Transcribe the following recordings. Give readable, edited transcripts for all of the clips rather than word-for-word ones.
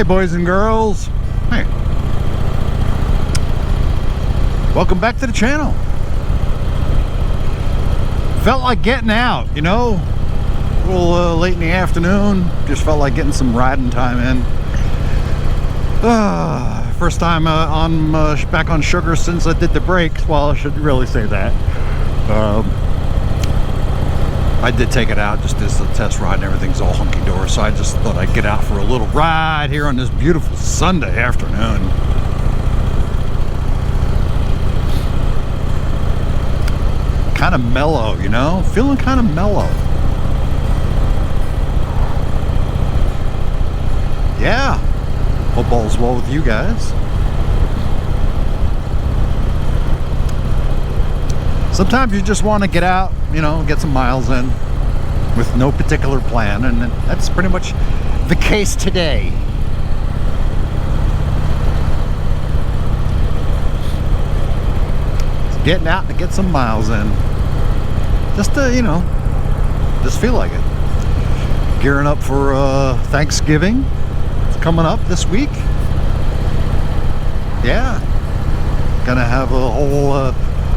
boys and girls. Hey. Welcome back to the channel. Felt like getting out, you know. A little late in the afternoon. Just felt like getting some riding time in. First time back on sugar since I did the brakes. Well, I should really say that. I did take it out just as a test ride and everything's all hunky-dory, so I just thought I'd get out for a little ride here on this beautiful Sunday afternoon. Kind of mellow, you know? Feeling kind of mellow. Yeah. Hope all's well with you guys. Sometimes you just want to get out, you know, get some miles in with no particular plan, and that's pretty much the case today. It's getting out to get some miles in. Just to, you know, just feel like it. Gearing up for Thanksgiving. It's coming up this week. Yeah. Gonna have a whole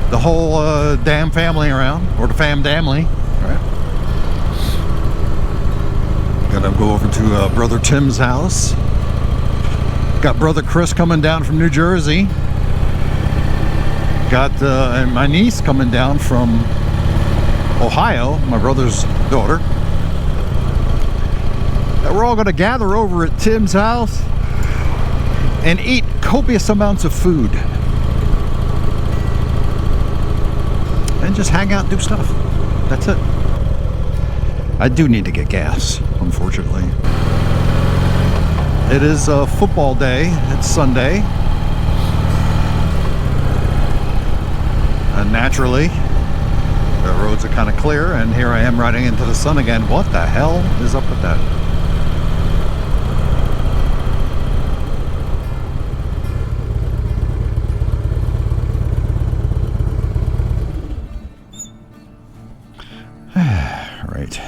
the whole damn family around, or the fam-damly, right? Gotta go over to brother Tim's house. Got brother Chris coming down from New Jersey. Got and my niece coming down from Ohio, my brother's daughter. And we're all gonna gather over at Tim's house and eat copious amounts of food. And just hang out and do stuff. That's it. I do need to get gas, unfortunately. It is football day. It's Sunday. And naturally, the roads are kind of clear, and here I am riding into the sun again. What the hell is up with that? Right.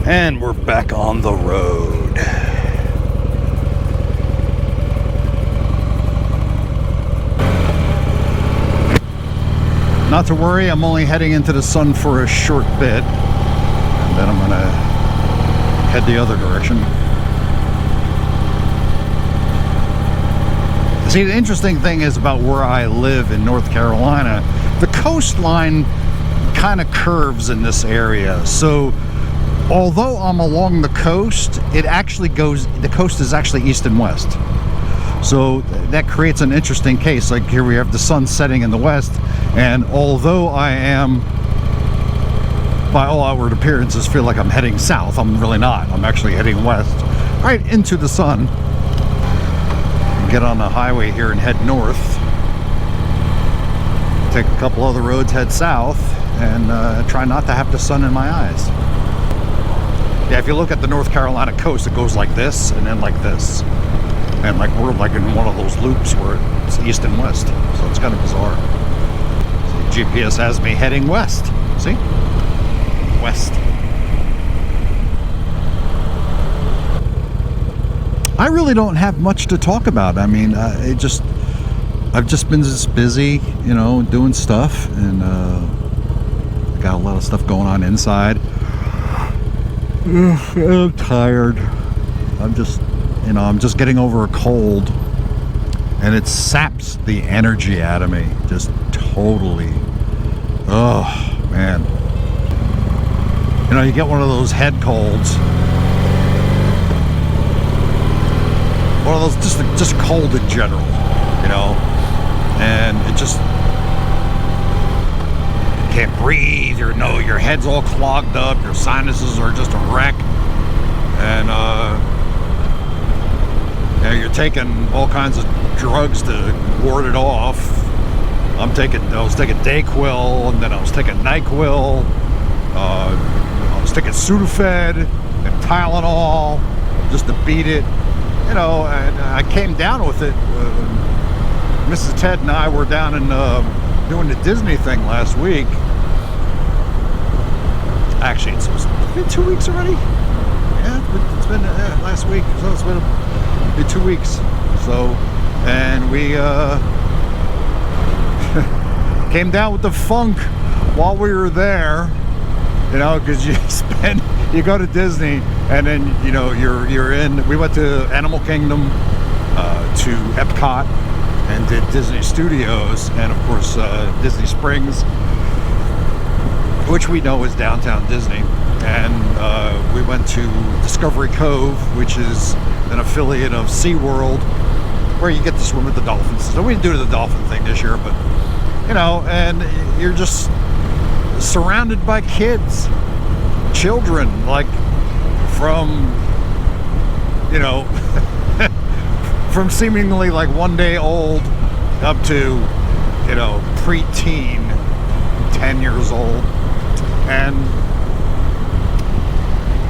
And we're back on the road. Not to worry, I'm only heading into the sun for a short bit, and then I'm gonna head the other direction. See, the interesting thing is about where I live in North Carolina, the coastline kind of curves in this area. So although I'm along the coast, it actually goes, the coast is actually east and west. So that creates an interesting case. Like here we have the sun setting in the west, and although I am, by all outward appearances, feel like I'm heading south, I'm really not. I'm actually heading west, right into the sun. Get on the highway here and head north. Take a couple other roads, head south, and try not to have the sun in my eyes. Yeah, if you look at the North Carolina coast, it goes like this and then like this. And like we're like in one of those loops where it's east and west. So it's kind of bizarre. So GPS has me heading west. See? West. I really don't have much to talk about. I mean, I've just been just busy, you know, doing stuff, and got a lot of stuff going on inside. I'm tired. I'm just getting over a cold, and it saps the energy out of me, just totally. Oh man, you know, you get one of those head colds, one of those just cold in general, you know, and it just can't breathe. Your head's all clogged up, your sinuses are just a wreck, and you're taking all kinds of drugs to ward it off. I was taking Dayquil, and then I was taking NyQuil. I was was taking Sudafed and Tylenol just to beat it, you know. And I came down with it. Mrs. Ted and I were down and doing the Disney thing last week. Actually, it's been 2 weeks already. Yeah, it's been last week, so it's been 2 weeks. So, and we came down with the funk while we were there, you know, because you go to Disney and then, you know, you're in. We went to Animal Kingdom, to Epcot, and did Disney Studios, and of course Disney Springs, which we know is downtown Disney. And we went to Discovery Cove, which is an affiliate of SeaWorld, where you get to swim with the dolphins. So we didn't do the dolphin thing this year, but, you know, and you're just surrounded by kids, children, like from, you know, from seemingly like 1 day old up to, you know, preteen, 10 years old. And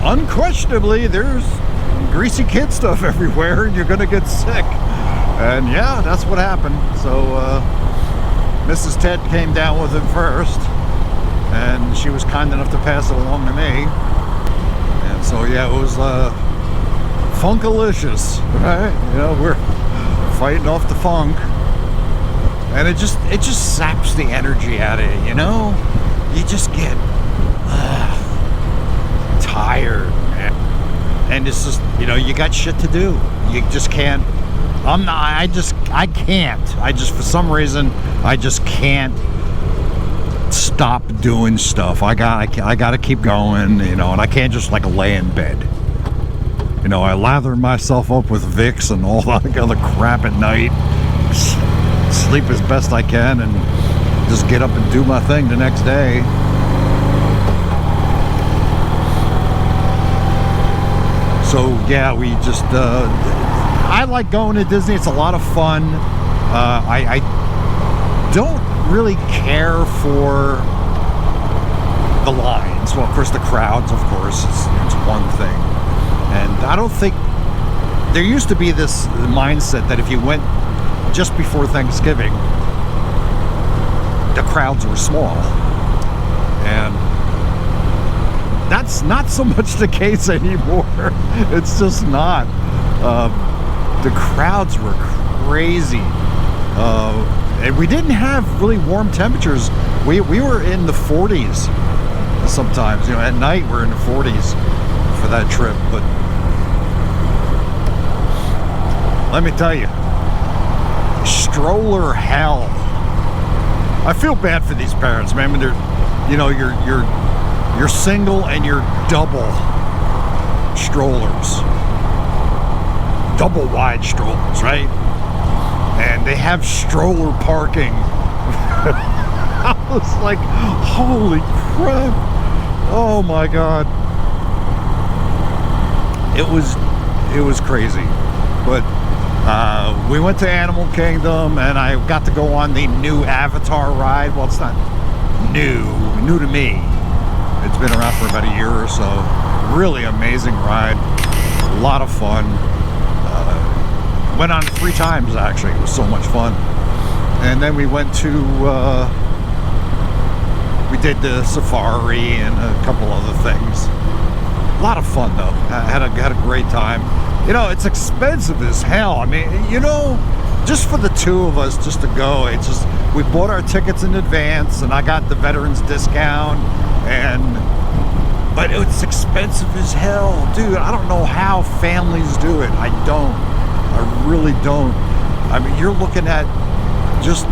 unquestionably, there's greasy kid stuff everywhere, and you're gonna get sick. And yeah, that's what happened. So Mrs. Ted came down with it first, and she was kind enough to pass it along to me. And so yeah, it was funkalicious, right? You know, we're fighting off the funk, and it just saps the energy out of you. You know, you just get tired, man. And it's just, you know, you got shit to do. You just can't. I just for some reason I just can't stop doing stuff. I gotta keep going, you know, and I can't just like lay in bed. You know, I lather myself up with Vicks and all that other crap at night, sleep as best I can, and just get up and do my thing the next day. So yeah, we just I like going to Disney. It's a lot of fun. I don't really care for the lines. Well, of course, the crowds, of course, it's one thing. And I don't think, there used to be this mindset that if you went just before Thanksgiving, the crowds were small. And that's not so much the case anymore. It's just not. The crowds were crazy. And we didn't have really warm temperatures. We were in the 40s sometimes. You know, at night we're in the 40s for that trip. But let me tell you, stroller hell. I feel bad for these parents, man. I mean, they're, you know, you're single and you're double strollers, double wide strollers, right? And they have stroller parking. I was like, holy crap! Oh my god! It was crazy, but we went to Animal Kingdom, and I got to go on the new Avatar ride. Well, it's not new to me. It's been around for about a year or so. Really amazing ride. A lot of fun. Went on 3 times, actually. It was so much fun. And then we went to, we did the safari and a couple other things. A lot of fun, though. I had a great time. You know, it's expensive as hell. I mean, you know, just for the 2 of us just to go, it's just, we bought our tickets in advance, and I got the veterans discount, but it's expensive as hell. Dude, I don't know how families do it. I really don't. I mean, you're looking at just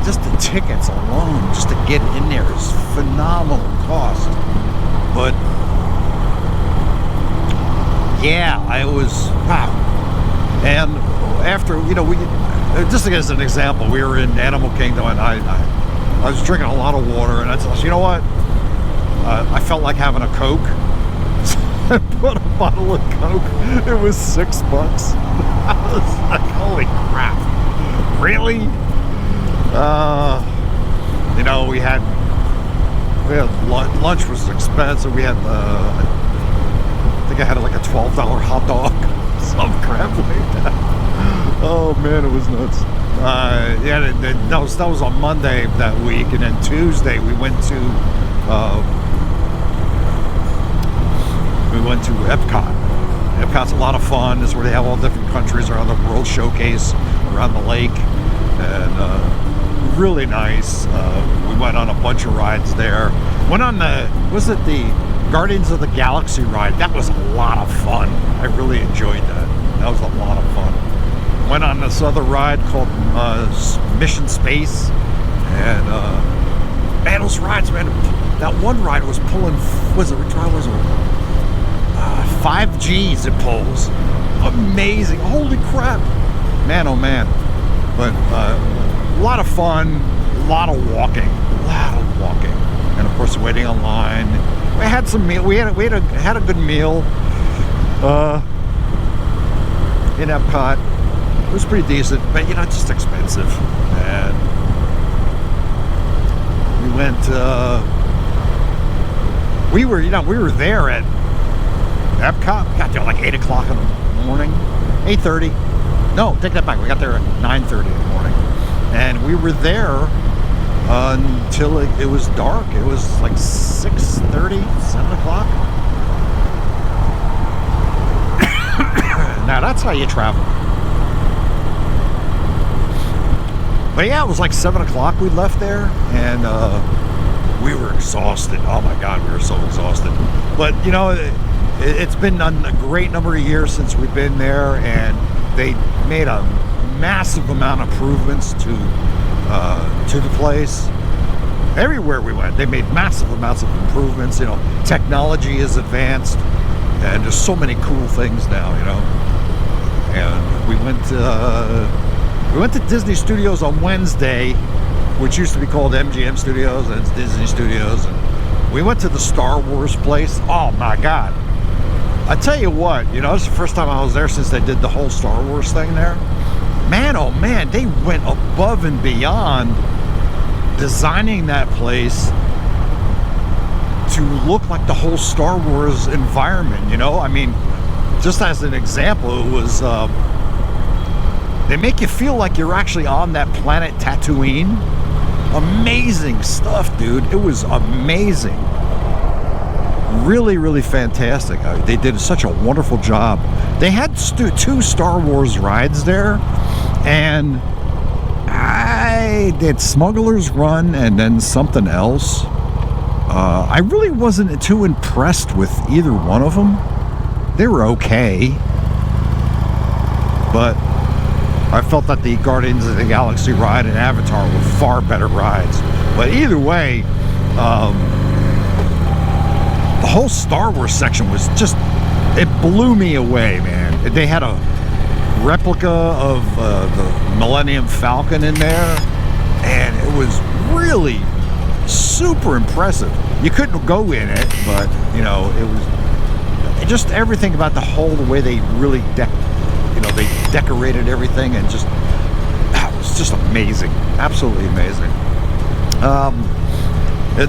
the tickets alone, just to get in there is phenomenal cost. But yeah, I was, wow. And after, you know, we, just as an example, we were in Animal Kingdom, and I was drinking a lot of water, and I said, you know what? I felt like having a Coke. I bought a bottle of Coke. It was $6. I was like, holy crap. Really? You know, we had We had lunch was expensive. We had I think I had like a $12 hot dog, some crap like that. Oh man, it was nuts. Yeah, that was on Monday that week, and then Tuesday we went to Epcot. Epcot's a lot of fun. It's where they have all different countries around the world showcase around the lake, and really nice. We went on a bunch of rides there. Went on the Guardians of the Galaxy ride. That was a lot of fun. I really enjoyed that. That was a lot of fun. Went on this other ride called Mission Space, and man, those rides, man. That one ride was pulling. Was it 5Gs it pulls? Amazing! Holy crap! Man, oh man! But a lot of fun, a lot of walking, and of course waiting online. We had some meal. We had a good meal in Epcot. It was pretty decent, but you know, just expensive. And we went. We were there at Epcot. We got there like 8 o'clock in the morning, 8:30. No, take that back. We got there at 9:30 in the morning, and we were there until it was dark. It was like 6:30, 7 o'clock. Now that's how you travel. But yeah, it was like 7 o'clock we left there, and we were exhausted. Oh my God, we were so exhausted. But you know, it's been a great number of years since we've been there, and they made a massive amount of improvements to the place. Everywhere we went, they made massive amounts of improvements. You know, technology is advanced, and there's so many cool things now. You know, and we went to Disney Studios on Wednesday, which used to be called MGM Studios, and it's Disney Studios. And we went to the Star Wars place. Oh my God. I tell you what, you know, it's the first time I was there since they did the whole Star Wars thing there. Man, oh man, they went above and beyond designing that place to look like the whole Star Wars environment, you know? I mean, just as an example, it was, they make you feel like you're actually on that planet Tatooine. Amazing stuff, dude. It was amazing. Really, really fantastic. They did such a wonderful job. They had 2 Star Wars rides there, and I did Smuggler's Run and then something else. I really wasn't too impressed with either one of them. They were okay, but I felt that the Guardians of the Galaxy ride and Avatar were far better rides. But either way, the whole Star Wars section was just, it blew me away, man. They had a replica of the Millennium Falcon in there, and it was really super impressive. You couldn't go in it, but you know, it was just everything about the way they really they decorated everything, and just, it was just amazing, absolutely amazing.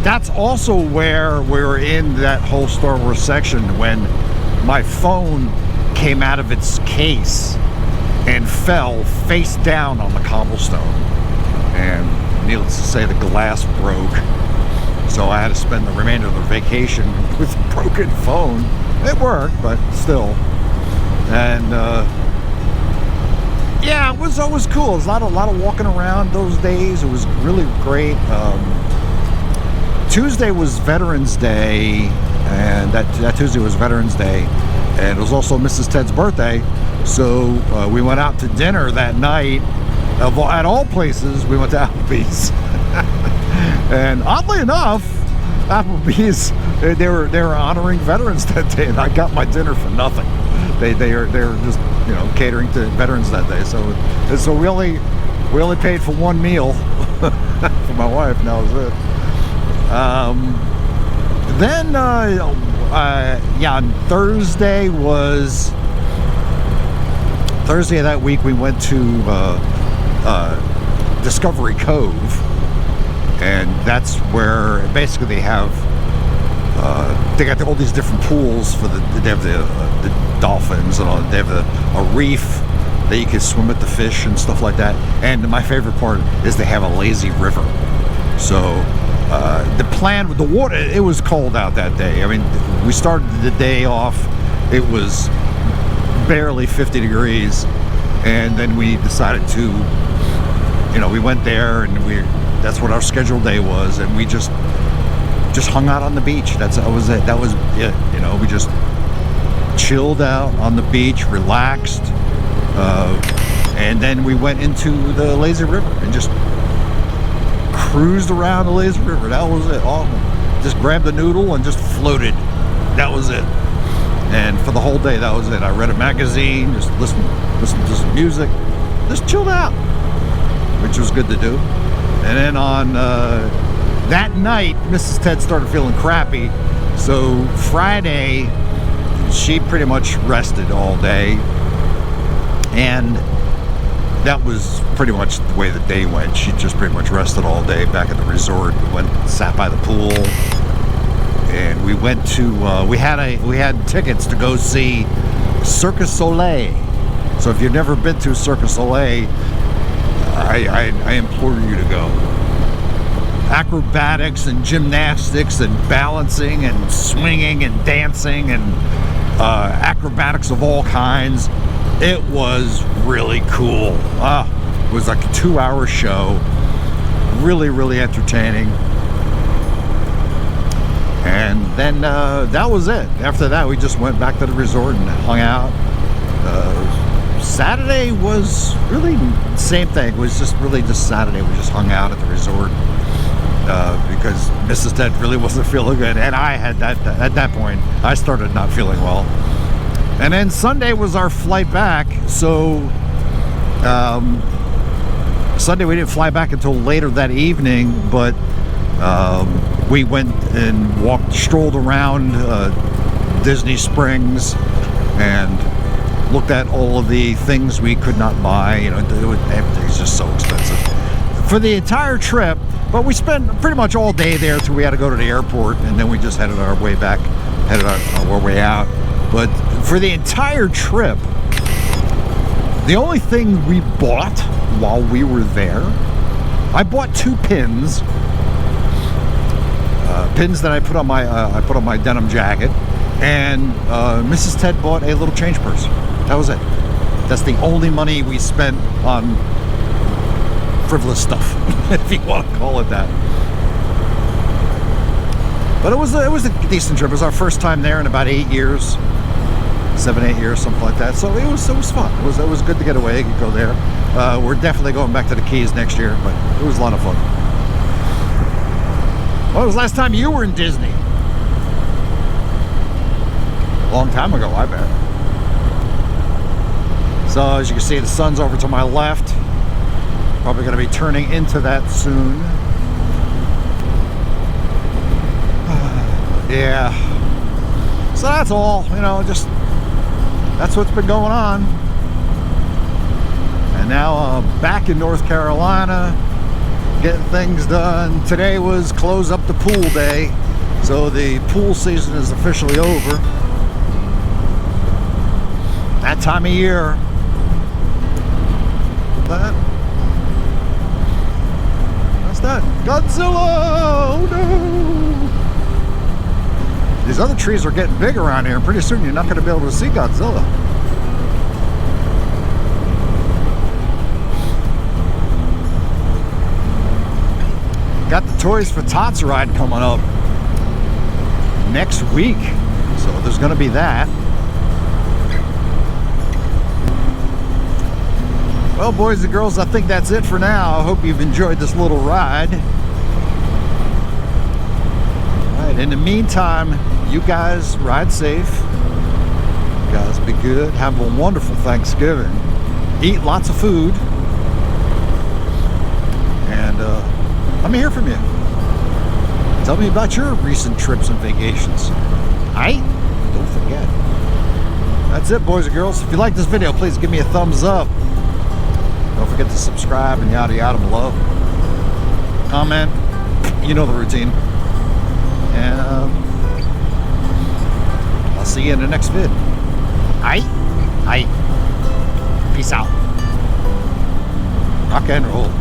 That's also where we're in that whole Star Wars section when my phone came out of its case and fell face down on the cobblestone, and needless to say, the glass broke. So I had to spend the remainder of the vacation with a broken phone. It worked, but still. And yeah, it was always cool. It was a lot of walking around those days. It was really great. Tuesday was Veterans Day, and that Tuesday was Veterans Day, and it was also Mrs. Ted's birthday. So we went out to dinner that night. At all places, we went to Applebee's. And oddly enough, Applebee's, they were honoring veterans that day, and I got my dinner for nothing. They were just, you know, catering to veterans that day. So we only paid for one meal for my wife, and that was it. Then on Thursday of that week, we went to Discovery Cove. and that's where basically they have they got all these different pools for they have the dolphins and all. They have a reef that you can swim with the fish and stuff like that. And my favorite part is they have a lazy river. So the plan with the water, it was cold out that day. I mean, we started the day off, it was barely 50 degrees, and then we decided to, you know, we went there, and that's what our scheduled day was, and we just hung out on the beach. That was it. You know, we just chilled out on the beach, relaxed, and then we went into the lazy river and just cruised around the lazy river. That was it. Just grabbed the noodle and just floated. That was it. And for the whole day, that was it. I read a magazine, just listened to some music, just chilled out, which was good to do. And then on that night, Mrs. Ted started feeling crappy. So Friday, she pretty much rested all day. And that was pretty much the way the day went. She just pretty much rested all day back at the resort. We went, sat by the pool, and we went to we had tickets to go see Cirque Soleil. So if you've never been to Cirque Soleil, I implore you to go. Acrobatics and gymnastics and balancing and swinging and dancing and acrobatics of all kinds. It was really cool. It was like a 2-hour show. Really, really entertaining. And then that was it. After that, we just went back to the resort and hung out. Saturday was really the same thing. It was just really just Saturday. We just hung out at the resort because Mrs. Ted really wasn't feeling good. And I had that, at that point, I started not feeling well. And then Sunday was our flight back, so Sunday we didn't fly back until later that evening, but we went and strolled around Disney Springs and looked at all of the things we could not buy. You know, everything's just so expensive for the entire trip. But we spent pretty much all day there till we had to go to the airport, and then we just headed our way back, headed our way out. But for the entire trip, the only thing we bought while we were there, I bought 2 pins. Pins that I put on my denim jacket, and Mrs. Ted bought a little change purse. That was it. That's the only money we spent on frivolous stuff, if you want to call it that. But it was a decent trip. It was our first time there in about 8 years. 7-8 years, something like that. So it was fun. It was good to get away and go there. We're definitely going back to the Keys next year, but it was a lot of fun. When was the last time you were in Disney? A long time ago, I bet. So as you can see, the sun's over to my left. Probably going to be turning into that soon. Yeah. So that's all, you know, just that's what's been going on. And now back in North Carolina, getting things done. Today was close up the pool day, so the pool season is officially over. That time of year. What's that? Godzilla! Oh no! These other trees are getting big around here, and pretty soon you're not going to be able to see Godzilla. Got the Toys for Tots ride coming up next week, so there's going to be that. Well, boys and girls, I think that's it for now. I hope you've enjoyed this little ride. All right, in the meantime, you guys ride safe. You guys be good. Have a wonderful Thanksgiving. Eat lots of food. And let me hear from you. Tell me about your recent trips and vacations. Aight? Don't forget. That's it, boys and girls. If you like this video, please give me a thumbs up. Don't forget to subscribe and yada yada below. Comment, You know the routine. And I'll see you in the next vid. Aight? Aight. Peace out. Rock and roll.